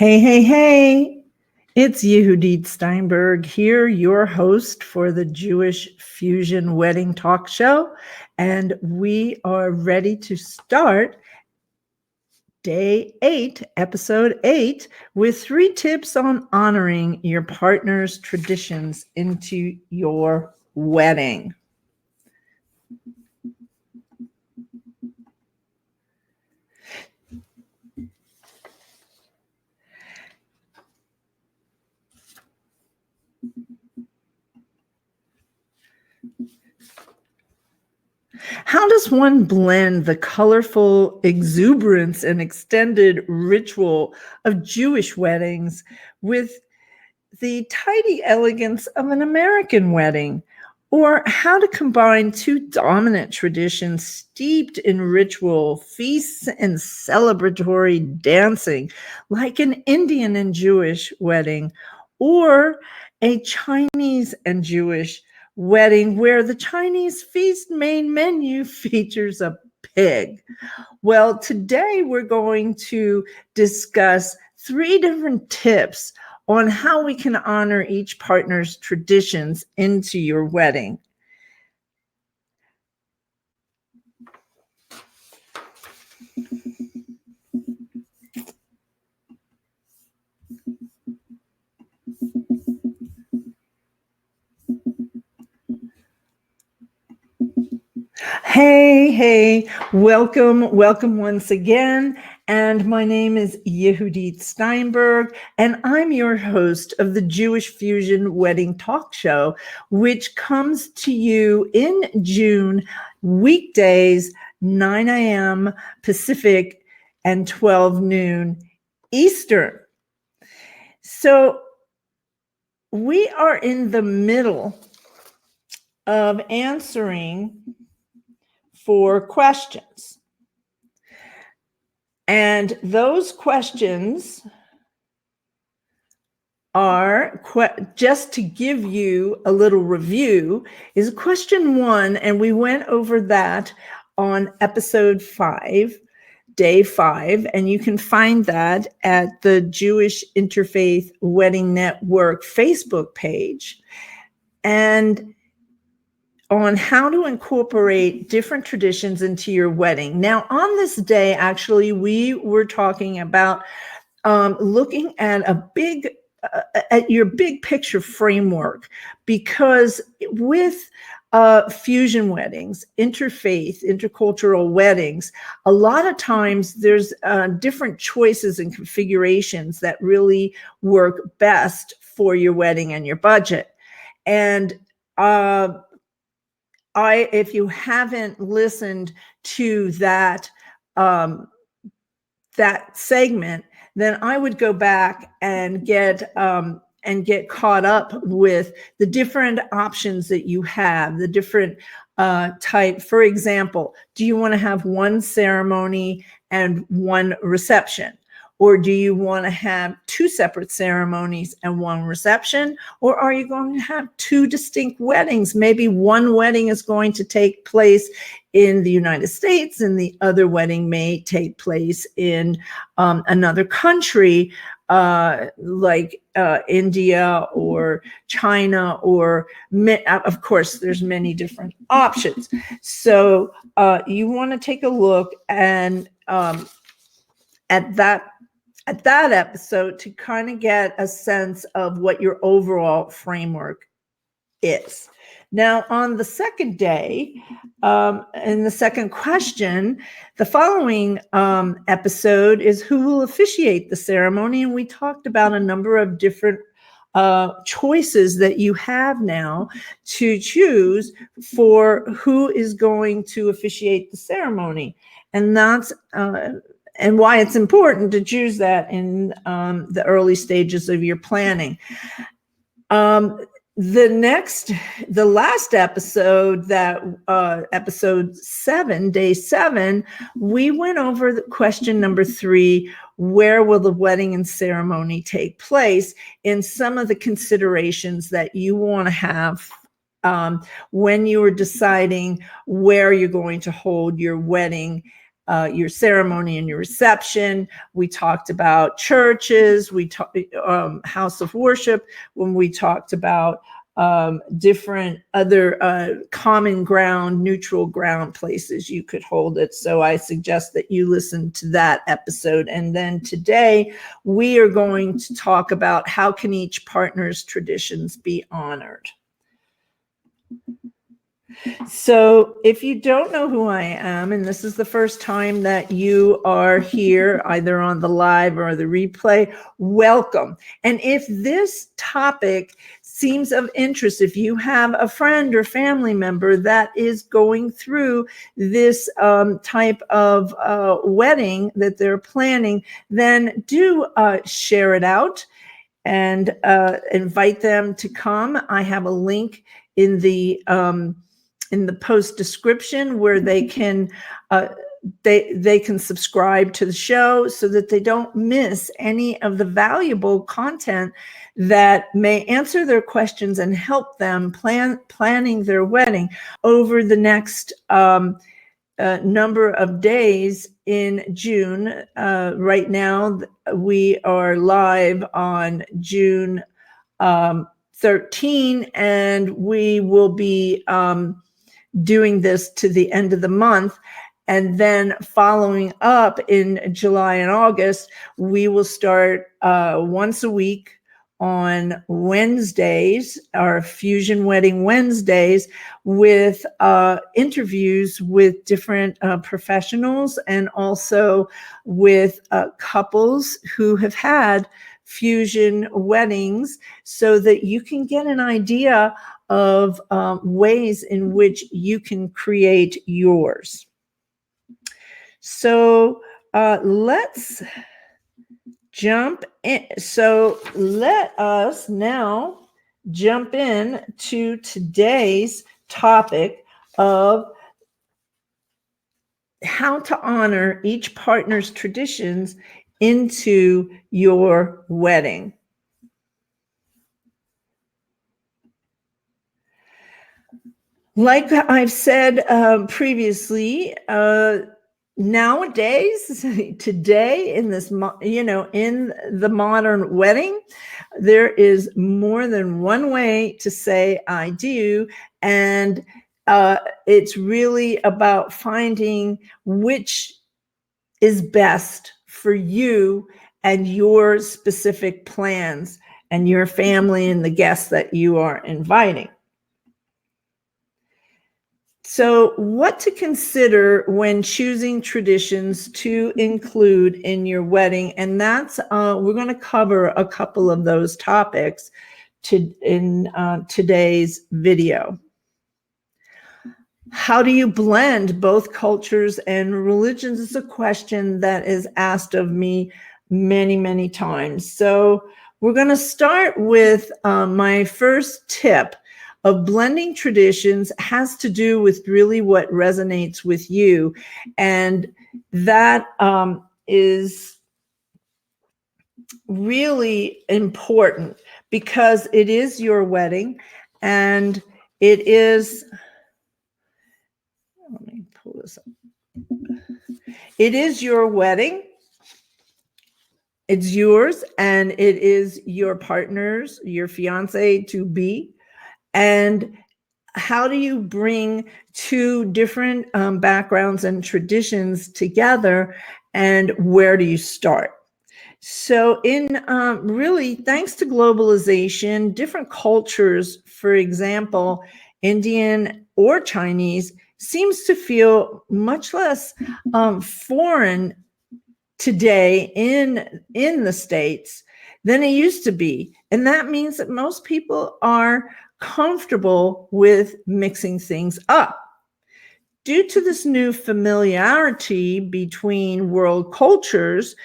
Hey, hey, hey, it's Yehudit Steinberg here, your host for the Jewish Fusion Wedding Talk Show. And we are ready to start day 8, episode 8, with 3 tips on honoring your partner's traditions into your wedding. How does one blend the colorful exuberance and extended ritual of Jewish weddings with the tidy elegance of an American wedding? Or how to combine 2 dominant traditions steeped in ritual, feasts, and celebratory dancing, like an Indian and Jewish wedding, or a Chinese and Jewish wedding where the Chinese feast main menu features a pig. Well, today we're going to discuss 3 different tips on how we can honor each partner's traditions into your wedding. Hey, welcome once again. And my name is Yehudit Steinberg, and I'm your host of the Jewish Fusion Wedding Talk Show, which comes to you in June, weekdays, 9 a.m. Pacific and 12 noon Eastern. So we are in the middle of answering 4 questions. And those questions are, just to give you a little review, is question 1, and we went over that on episode 5, day 5, and you can find that at the Jewish Interfaith Wedding Network Facebook page. And on how to incorporate different traditions into your wedding. Now, on this day, actually, we were talking about looking at at your big picture framework, because with fusion weddings, interfaith, intercultural weddings, a lot of times there's different choices and configurations that really work best for your wedding and your budget. And if you haven't listened to that segment, then I would go back and get caught up with the different options that you have, the different type. For example, do you want to have one ceremony and one reception? Or do you want to have 2 separate ceremonies and 1 reception? Or are you going to have 2 distinct weddings? Maybe one wedding is going to take place in the United States and the other wedding may take place in another country, like India or China, or of course, there's many different options. So you want to take a look and at that episode to kind of get a sense of what your overall framework is. Now, on the second day, in the second question, the following episode is who will officiate the ceremony. And we talked about a number of different choices that you have now to choose for who is going to officiate the ceremony. And that's and why it's important to choose that in the early stages of your planning. The last episode, episode 7, day 7, we went over the question number 3, where will the wedding and ceremony take place, in some of the considerations that you want to have when you are deciding where you're going to hold your wedding your ceremony and your reception. We talked about churches. We talked house of worship. When we talked about different other common ground, neutral ground places you could hold it. So I suggest that you listen to that episode. And then today we are going to talk about how can each partner's traditions be honored. So if you don't know who I am, and this is the first time that you are here, either on the live or the replay, welcome. And if this topic seems of interest, if you have a friend or family member that is going through this type of wedding that they're planning, then do share it out and invite them to come. I have a link in the post description where they can subscribe to the show so that they don't miss any of the valuable content that may answer their questions and help them planning their wedding over the next number of days in June. Right now, we are live on June 13, and we will be doing this to the end of the month. And then following up in July and August, we will start once a week on Wednesdays, our Fusion Wedding Wednesdays, with interviews with different professionals and also with couples who have had fusion weddings, so that you can get an idea of ways in which you can create yours. So let's jump in. So let us now jump in to today's topic of how to honor each partner's traditions into your wedding. Like I've said previously, nowadays, today, in this, in the modern wedding, there is more than one way to say I do, and it's really about finding which is best for you and your specific plans and your family and the guests that you are inviting. So what to consider when choosing traditions to include in your wedding, and that's we're going to cover a couple of those topics in today's video. How do you blend both cultures and religions is a question that is asked of me many, many times. So we're going to start with my first tip of blending traditions. Has to do with really what resonates with you. And that is really important because it is your wedding, and it is, let me pull this up. It is your wedding. It's yours, and it is your partner's, your fiance to be. And how do you bring two different backgrounds and traditions together, and where do you start? So in really, thanks to globalization, different cultures, for example, Indian or Chinese, seems to feel much less foreign today in the States than it used to be. And that means that most people are comfortable with mixing things up. Due to this new familiarity between world cultures,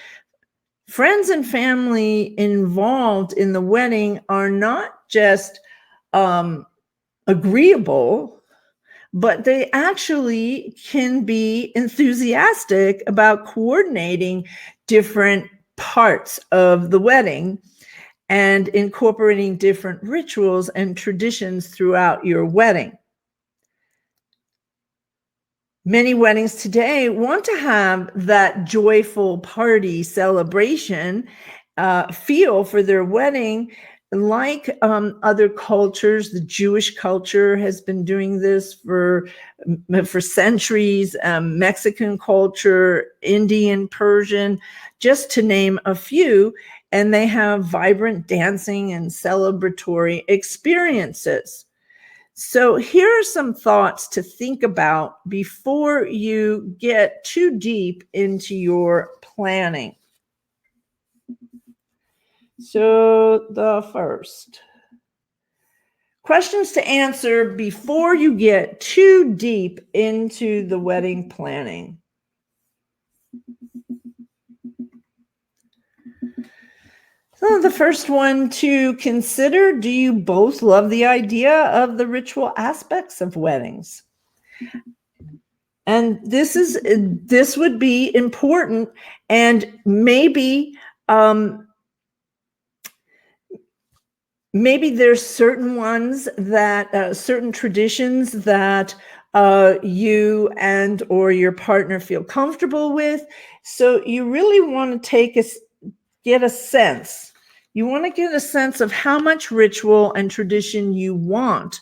friends and family involved in the wedding are not just agreeable, but they actually can be enthusiastic about coordinating different parts of the wedding and incorporating different rituals and traditions throughout your wedding. Many weddings today want to have that joyful party celebration feel for their wedding. Like other cultures, the Jewish culture has been doing this for centuries. Mexican culture, Indian, Persian, just to name a few, and they have vibrant dancing and celebratory experiences. So here are some thoughts to think about before you get too deep into your planning. So the first, questions to answer before you get too deep into the wedding planning. So the first one to consider, do you both love the idea of the ritual aspects of weddings? And this would be important, and maybe there's certain ones that certain traditions that you and or your partner feel comfortable with. So you really want to get a sense. You want to get a sense of how much ritual and tradition you want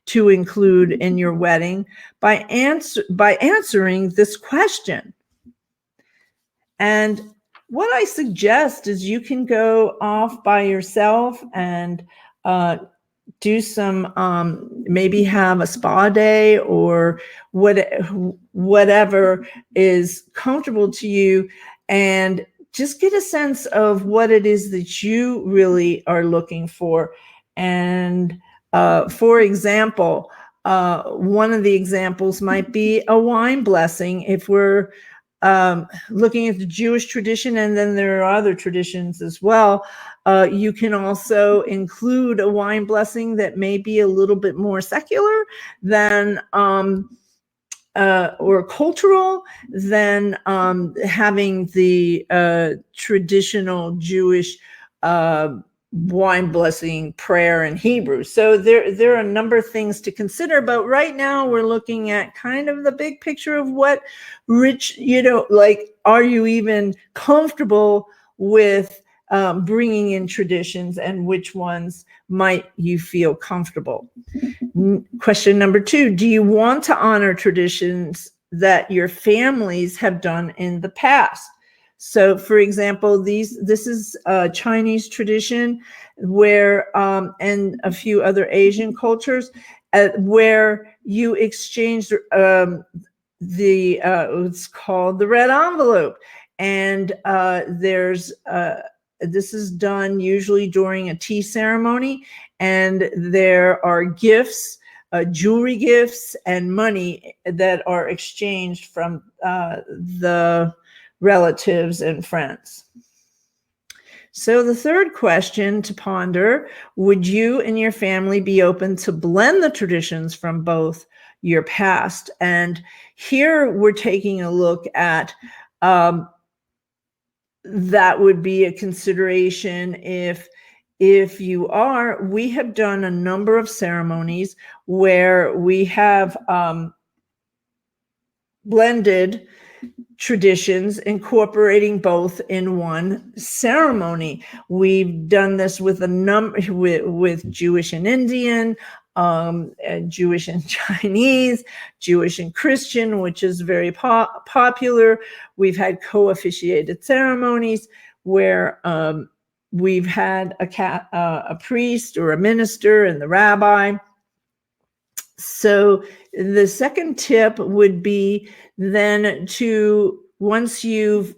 to include in your wedding by answering this question. And what I suggest is you can go off by yourself and do some, maybe have a spa day or whatever is comfortable to you, and just get a sense of what it is that you really are looking for. And for example, one of the examples might be a wine blessing if we're looking at the Jewish tradition, and then there are other traditions as well. You can also include a wine blessing that may be a little bit more secular than or cultural than having the traditional Jewish wine blessing prayer in Hebrew. So there are a number of things to consider, but right now we're looking at kind of the big picture of what like, are you even comfortable with bringing in traditions, and which ones might you feel comfortable? Question number 2, do you want to honor traditions that your families have done in the past? So, for example, this is a Chinese tradition where, and a few other Asian cultures, where you exchange it's called the red envelope, and this is done usually during a tea ceremony, and there are gifts, jewelry gifts, and money that are exchanged from the relatives and friends. So the third question to ponder, would you and your family be open to blend the traditions from both your past? And here we're taking a look at that would be a consideration if you are. We have done a number of ceremonies where we have blended traditions, incorporating both in one ceremony. We've done this with a number with Jewish and Indian, Jewish and Chinese, Jewish and Christian, which is very popular. We've had co-officiated ceremonies where we've had a priest or a minister and the rabbi. So the second tip would be then to, once you've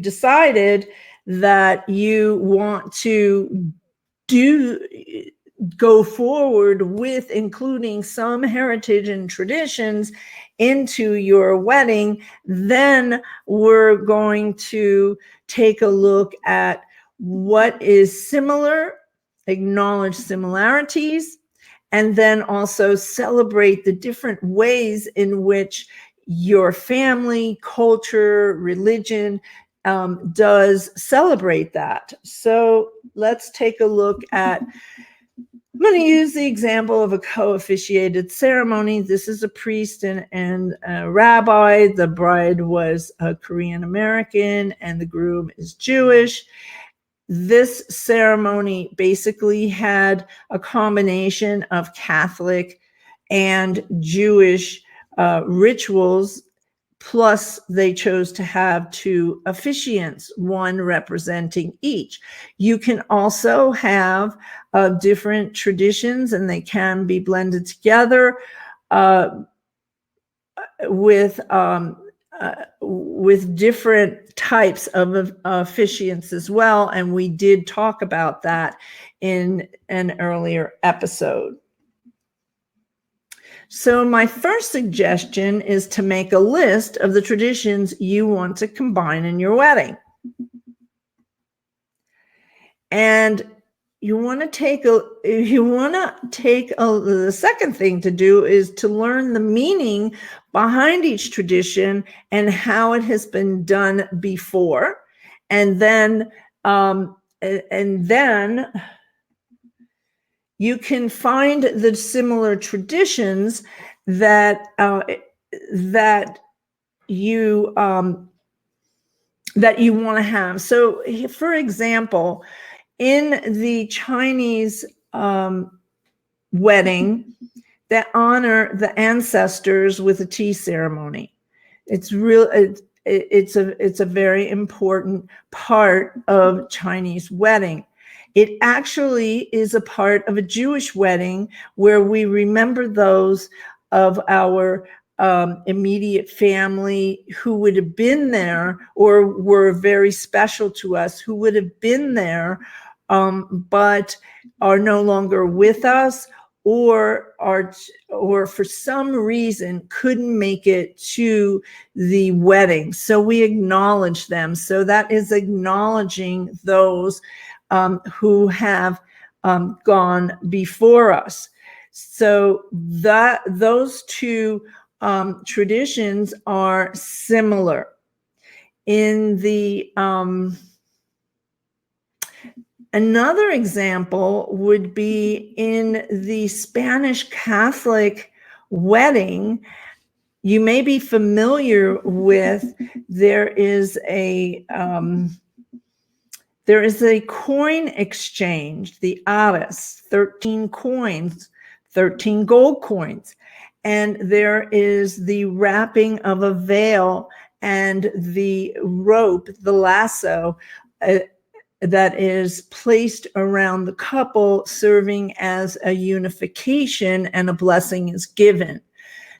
decided that you want to go forward with including some heritage and traditions into your wedding, then we're going to take a look at what is similar, acknowledge similarities, and then also celebrate the different ways in which your family, culture, religion does celebrate that. So let's take a look at I'm going to use the example of a co-officiated ceremony. This is a priest and a rabbi. The bride was a Korean American and the groom is Jewish. This ceremony basically had a combination of Catholic and Jewish rituals. Plus, they chose to have two officiants, one representing each. You can also have different traditions, and they can be blended together with different types of officiants as well. And we did talk about that in an earlier episode. So my first suggestion is to make a list of the traditions you want to combine in your wedding. And you want to take the second thing to do is to learn the meaning behind each tradition and how it has been done before. And then you can find the similar traditions that you want to have. So, for example, in the Chinese wedding, they honor the ancestors with a tea ceremony. It's a very important part of Chinese wedding. It actually is a part of a Jewish wedding where we remember those of our immediate family who would have been there or were very special to us, who would have been there, but are no longer with us, or for some reason couldn't make it to the wedding. So we acknowledge them. So that is acknowledging those who have gone before us. So those two traditions are similar. In the another example would be in the Spanish Catholic wedding. You may be familiar with, there is a coin exchange, the Ares, 13 coins, 13 gold coins. And there is the wrapping of a veil and the rope, the lasso, that is placed around the couple, serving as a unification, and a blessing is given.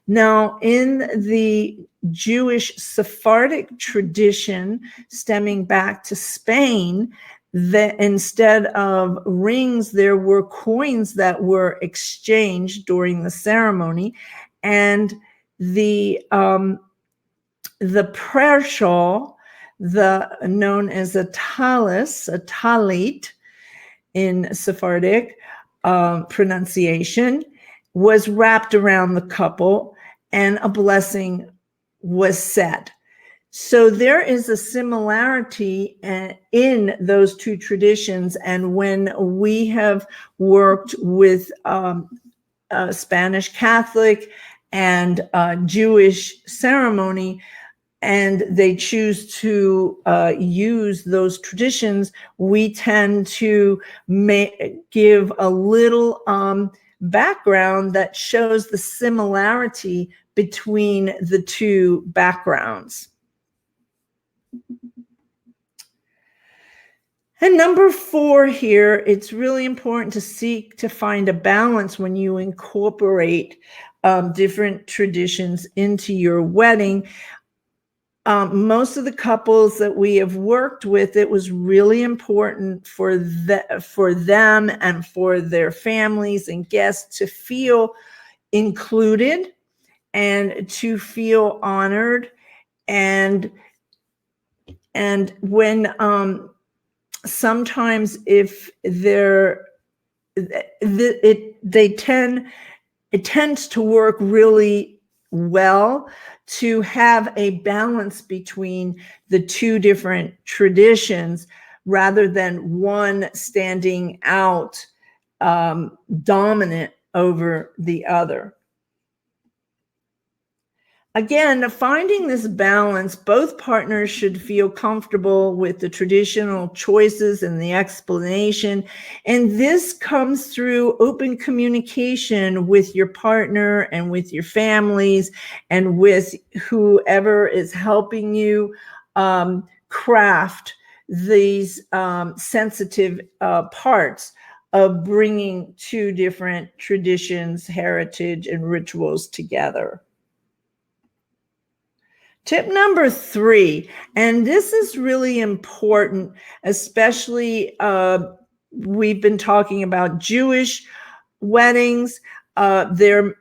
Now, in the Jewish Sephardic tradition, stemming back to Spain, that instead of rings, there were coins that were exchanged during the ceremony, and the prayer shawl, known as a talis, a talit in Sephardic pronunciation, was wrapped around the couple, and a blessing was said. So there is a similarity in those two traditions. And when we have worked with Spanish Catholic and Jewish ceremony, and they choose to use those traditions, we tend to give a little background that shows the similarity between the two backgrounds. And number 4 here, it's really important to seek to find a balance when you incorporate different traditions into your wedding. Most of the couples that we have worked with, it was really important for them and for their families and guests to feel included and to feel honored. And when sometimes if it tends to work really well to have a balance between the two different traditions rather than one standing out dominant over the other. Again, finding this balance, both partners should feel comfortable with the traditional choices and the explanation. And this comes through open communication with your partner and with your families and with whoever is helping you craft these sensitive parts of bringing two different traditions, heritage, and rituals together. Tip number 3, and this is really important, especially we've been talking about Jewish weddings. There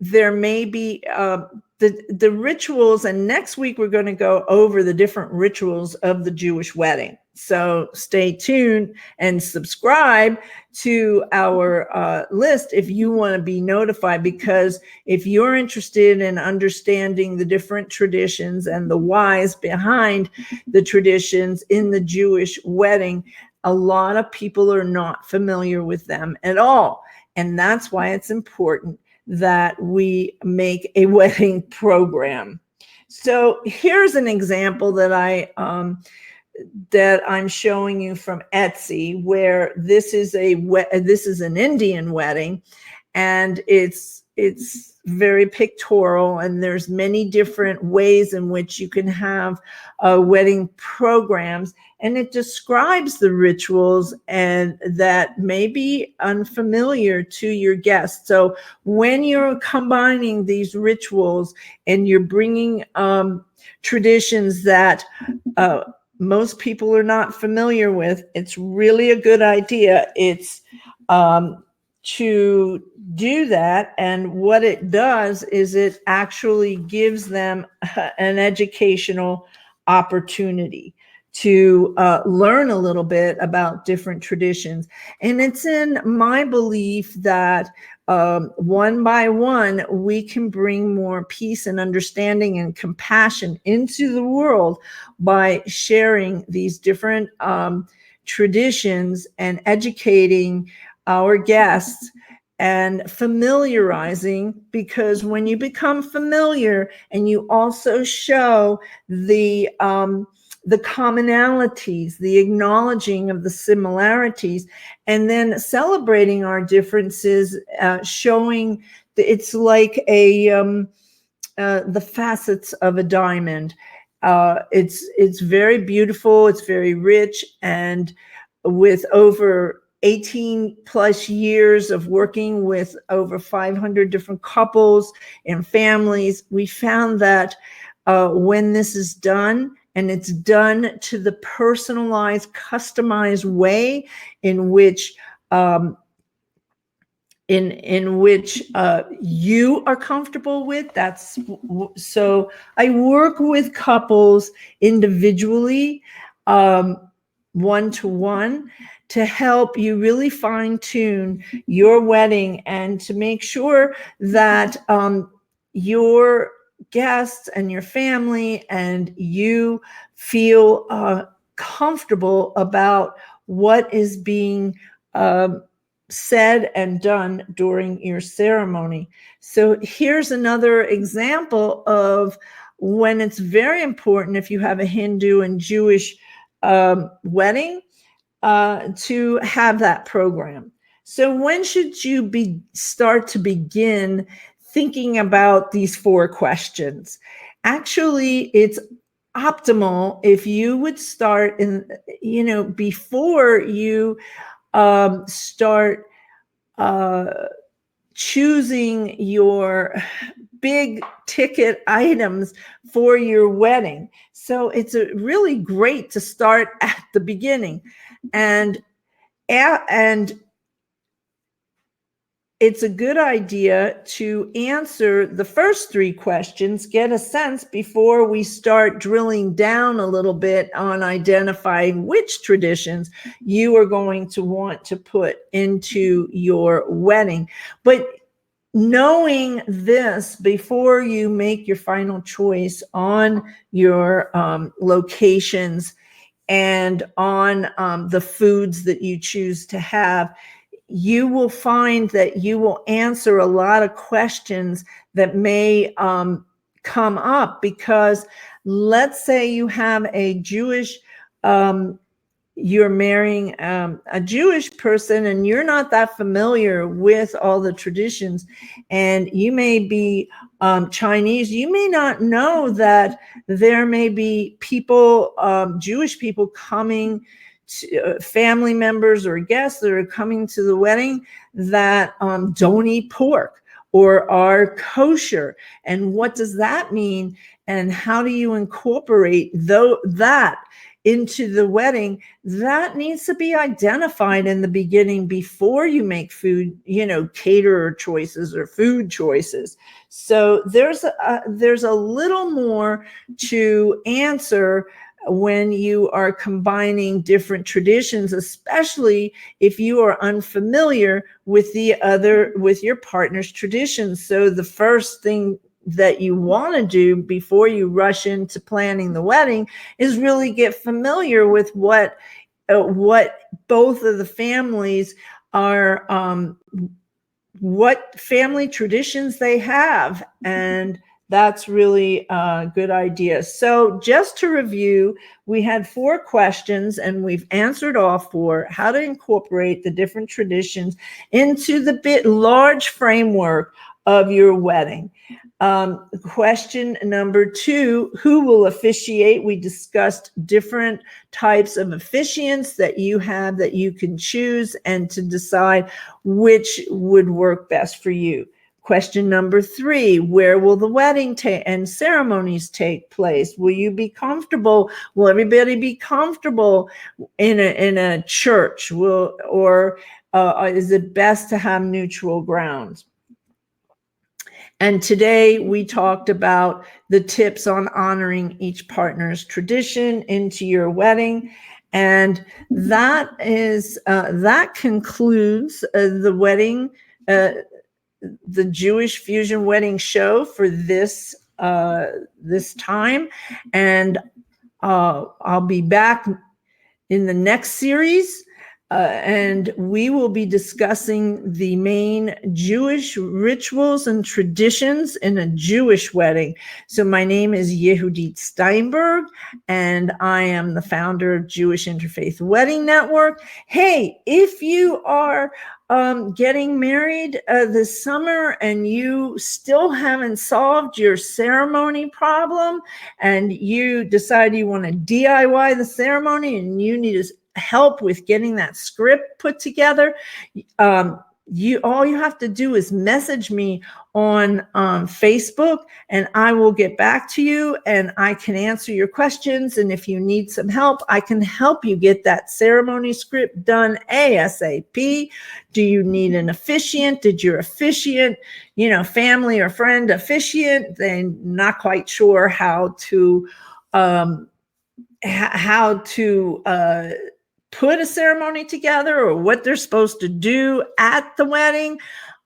may be the rituals, and next week we're going to go over the different rituals of the Jewish wedding. So stay tuned and subscribe to our list if you want to be notified, because if you're interested in understanding the different traditions and the whys behind the traditions in the Jewish wedding, a lot of people are not familiar with them at all. And that's why it's important that we make a wedding program. So here's an example that I'm showing you from Etsy, where this is an Indian wedding, and it's very pictorial, and there's many different ways in which you can have wedding programs, and it describes the rituals and that may be unfamiliar to your guests. So when you're combining these rituals and you're bringing traditions that most people are not familiar with, it's really a good idea. It's to do that. And what it does is it actually gives them an educational opportunity to learn a little bit about different traditions. And it's in my belief that one by one, we can bring more peace and understanding and compassion into the world by sharing these different traditions and educating our guests and familiarizing, because when you become familiar and you also show the commonalities, the acknowledging of the similarities, and then celebrating our differences, showing it's like the facets of a diamond. It's very beautiful. It's very rich, and with over 18 plus years of working with over 500 different couples and families, we found that when this is done, and it's done to the personalized, customized way in which you are comfortable with. So I work with couples individually, one-to-one, to help you really fine-tune your wedding and to make sure that your guests and your family and you feel comfortable about what is being said and done during your ceremony. So here's another example of when it's very important, if you have a Hindu and Jewish wedding, to have that program. So when should you start to begin thinking about these 4 questions? Actually, it's optimal if you would start before you start choosing your big ticket items for your wedding. So it's really great to start at the beginning, and it's a good idea to answer the first 3 questions, get a sense before we start drilling down a little bit on identifying which traditions you are going to want to put into your wedding. But knowing this before you make your final choice on your locations and on the foods that you choose to have, you will find that you will answer a lot of questions that may come up, because let's say you have a Jewish, you're marrying a Jewish person and you're not that familiar with all the traditions, and you may be Chinese. You may not know that there may be people, Jewish people coming, family members or guests that are coming to the wedding that don't eat pork or are kosher. And what does that mean? And how do you incorporate that into the wedding? That needs to be identified in the beginning before you make food, caterer choices or food choices. So there's a little more to answer when you are combining different traditions, especially if you are unfamiliar with your partner's traditions. So the first thing that you want to do before you rush into planning the wedding is really get familiar with what both of the families are, what family traditions they have. And that's really a good idea. So just to review, we had 4 questions and we've answered all 4. How to incorporate the different traditions into the large framework of your wedding. Question number 2, who will officiate? We discussed different types of officiants that you have that you can choose and to decide which would work best for you. Question number 3, where will the wedding and ceremonies take place? Will you be comfortable? Will everybody be comfortable in a church? Or is it best to have neutral grounds? And today we talked about the tips on honoring each partner's tradition into your wedding. And that concludes the wedding, the Jewish Fusion Wedding Show for this time. And I'll be back in the next series. And we will be discussing the main Jewish rituals and traditions in a Jewish wedding. So my name is Yehudit Steinberg, and I am the founder of Jewish Interfaith Wedding Network. Hey, if you are getting married this summer and you still haven't solved your ceremony problem, and you decide you want to DIY the ceremony and you need help with getting that script put together, all you have to do is message me on Facebook, and I will get back to you and I can answer your questions. And if you need some help, I can help you get that ceremony script done ASAP. Do you need an officiant? Did your officiant, family or friend officiant, they're not quite sure how to put a ceremony together, or what they're supposed to do at the wedding,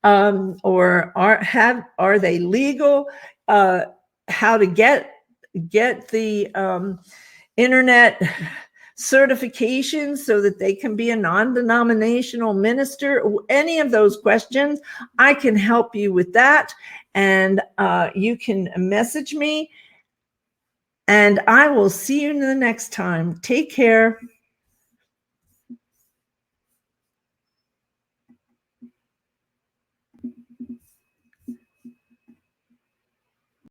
or are they legal? How to get the internet certification so that they can be a non-denominational minister. Any of those questions, I can help you with that. And you can message me, and I will see you the next time. Take care.